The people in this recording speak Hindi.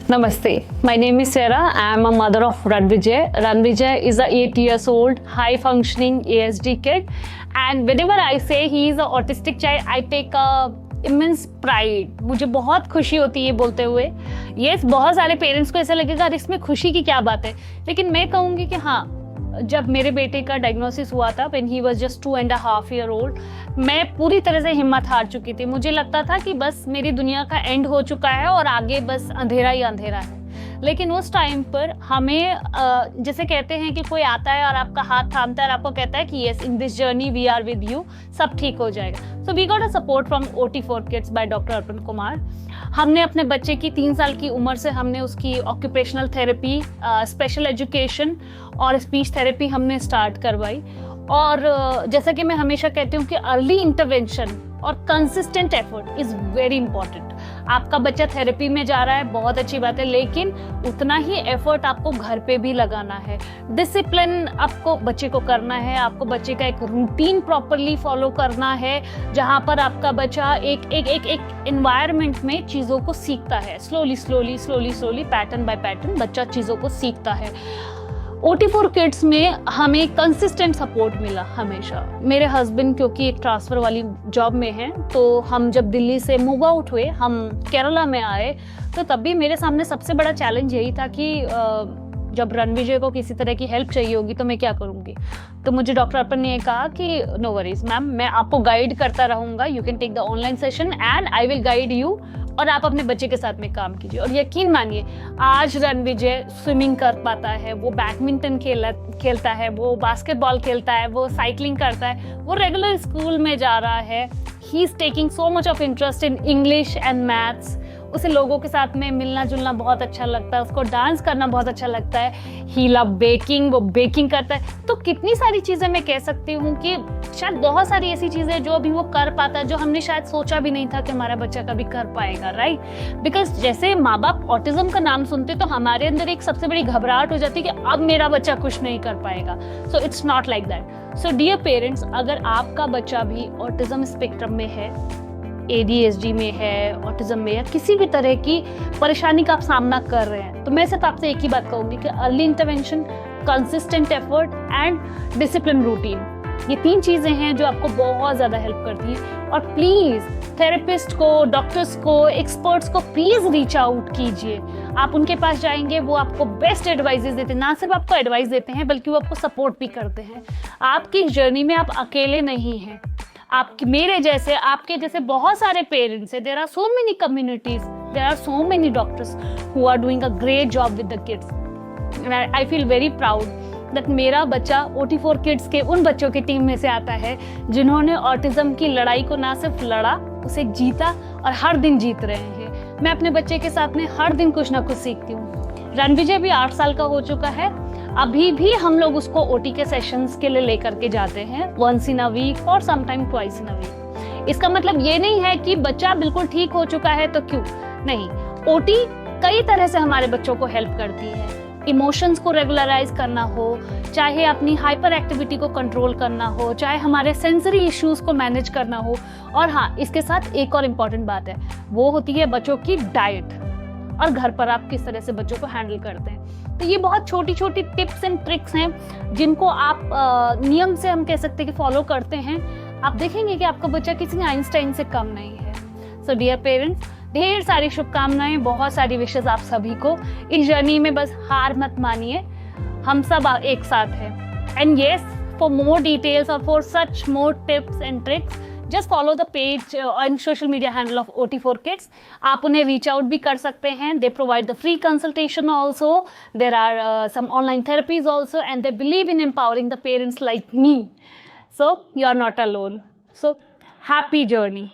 Namaste. My name is Sarah. I am a mother of Ranvijay. Ranvijay is a 8 years old, high functioning ASD kid. And whenever I say he is an autistic child, I take a immense pride. मुझे बहुत खुशी होती है बोलते हुए. Yes, बहुत सारे पेरेंट्स को ऐसा लगेगा इसमें खुशी की क्या बात है, लेकिन मैं कहूँगी कि हाँ, जब मेरे बेटे का डायग्नोसिस हुआ था when he was just 2.5 years old, मैं पूरी तरह से हिम्मत हार चुकी थी. मुझे लगता था कि बस मेरी दुनिया का एंड हो चुका है और आगे बस अंधेरा ही अंधेरा है. लेकिन उस टाइम पर हमें जैसे कहते हैं कि कोई आता है और आपका हाथ थामता है और आपको कहता है कि yes, in this journey we are with you, सब ठीक हो जाएगा. So we got a support from OT4 kids by doctor Arpan Kumar. हमने अपने बच्चे की 3 साल की उम्र से हमने उसकी ऑक्यूपेशनल थेरेपी, स्पेशल एजुकेशन और स्पीच थेरेपी हमने स्टार्ट करवाई. और जैसा कि मैं हमेशा कहती हूँ कि अर्ली इंटरवेंशन और consistent effort is very important. आपका बच्चा थेरेपी में जा रहा है, बहुत अच्छी बात है, लेकिन उतना ही एफर्ट आपको घर पे भी लगाना है. डिसिप्लिन आपको बच्चे को करना है, आपको बच्चे का एक रूटीन प्रॉपरली फॉलो करना है, जहाँ पर आपका बच्चा एक एनवायरनमेंट में चीज़ों को सीखता है. स्लोली पैटर्न बाय पैटर्न बच्चा चीज़ों को सीखता है. OT4 किड्स में हमें कंसिस्टेंट सपोर्ट मिला हमेशा. मेरे हस्बैंड क्योंकि एक ट्रांसफ़र वाली जॉब में हैं, तो हम जब दिल्ली से मूव आउट हुए, हम केरला में आए, तो तब भी मेरे सामने सबसे बड़ा चैलेंज यही था कि जब रणविजय को किसी तरह की हेल्प चाहिए होगी तो मैं क्या करूँगी. तो मुझे डॉक्टर अर्पण ने कहा कि नो वरीज मैम, मैं आपको गाइड करता रहूँगा, you can take the online session and I will guide you, और आप अपने बच्चे के साथ में काम कीजिए. और यकीन मानिए, आज रणविजय स्विमिंग कर पाता है, वो बैडमिंटन खेलता है, वो बास्केटबॉल खेलता है, वो साइकिलिंग करता है, वो रेगुलर स्कूल में जा रहा है. He is taking so much of interest in English and maths. उसे लोगों के साथ में मिलना जुलना बहुत अच्छा लगता है, उसको डांस करना बहुत अच्छा लगता है. ही लव बेकिंग, वो बेकिंग करता है. तो कितनी सारी चीज़ें मैं कह सकती हूँ कि शायद बहुत सारी ऐसी चीज़ें जो अभी वो कर पाता है, जो हमने शायद सोचा भी नहीं था कि हमारा बच्चा कभी कर पाएगा, राइट. बिकॉज जैसे माँ बाप ऑटिज्म का नाम सुनते तो हमारे अंदर एक सबसे बड़ी घबराहट हो जाती है कि अब मेरा बच्चा कुछ नहीं कर पाएगा. So it's not like that. So dear parents, अगर आपका बच्चा भी ऑटिज्म स्पेक्ट्रम में है, ADHD में है, ऑटिज्म में है, किसी भी तरह की परेशानी का आप सामना कर रहे हैं, तो मैं सिर्फ आपसे एक ही बात कहूँगी कि early intervention, consistent effort and discipline routine, ये 3 चीज़ें हैं जो आपको बहुत ज़्यादा हेल्प करती हैं. और प्लीज़ थेरेपिस्ट को, डॉक्टर्स को, एक्सपर्ट्स को प्लीज़ रीच आउट कीजिए. आप उनके पास जाएंगे, वो आपको बेस्ट एडवाइजेस देते हैं. ना सिर्फ आपको एडवाइस देते हैं बल्कि वो आपको सपोर्ट भी करते हैं. आपकी जर्नी में आप अकेले नहीं हैं. आपके मेरे जैसे, आपके जैसे बहुत सारे पेरेंट्स हैं. There are so many communities, there are so many doctors who are doing a great job with the kids. I feel very proud that मेरा बच्चा OT4 किड्स के उन बच्चों की टीम में से आता है जिन्होंने ऑटिज्म की लड़ाई को ना सिर्फ लड़ा, उसे जीता और हर दिन जीत रहे हैं. मैं अपने बच्चे के साथ में हर दिन कुछ ना कुछ सीखती हूँ. रणविजय भी 8 साल का हो चुका है. अभी भी हम लोग उसको OT के सेशंस के लिए लेकर के जाते हैं, once in a week और sometime twice in a week. इसका मतलब ये नहीं है कि बच्चा बिल्कुल ठीक हो चुका है तो क्यों नहीं. OT कई तरह से हमारे बच्चों को हेल्प करती है. इमोशंस को रेगुलराइज करना हो, चाहे अपनी हाइपर एक्टिविटी को कंट्रोल करना हो, चाहे हमारे सेंसरी इश्यूज को मैनेज करना हो. और हाँ, इसके साथ एक और इम्पॉर्टेंट बात है, वो होती है बच्चों की डाइट और घर पर आप किस तरह से बच्चों को हैंडल करते हैं. तो ये बहुत छोटी छोटी टिप्स एंड ट्रिक्स हैं जिनको आप नियम से हम कह सकते हैं कि फॉलो करते हैं. आप देखेंगे कि आपका बच्चा किसी आइंस्टाइन से कम नहीं है. सो डियर पेरेंट्स, ढेर सारी शुभकामनाएं, बहुत सारी विशेष आप सभी को. इस जर्नी में बस हार मत मानिए, हम सब एक साथ हैं. And yes, for more details और for such more tips and tricks, just follow the page and social media handle of OT4 Kids. आप उन्हें reach out भी कर सकते हैं. They provide the free consultation also. There are some online therapies also, and they believe in empowering the parents like me. So you are not alone. So happy journey.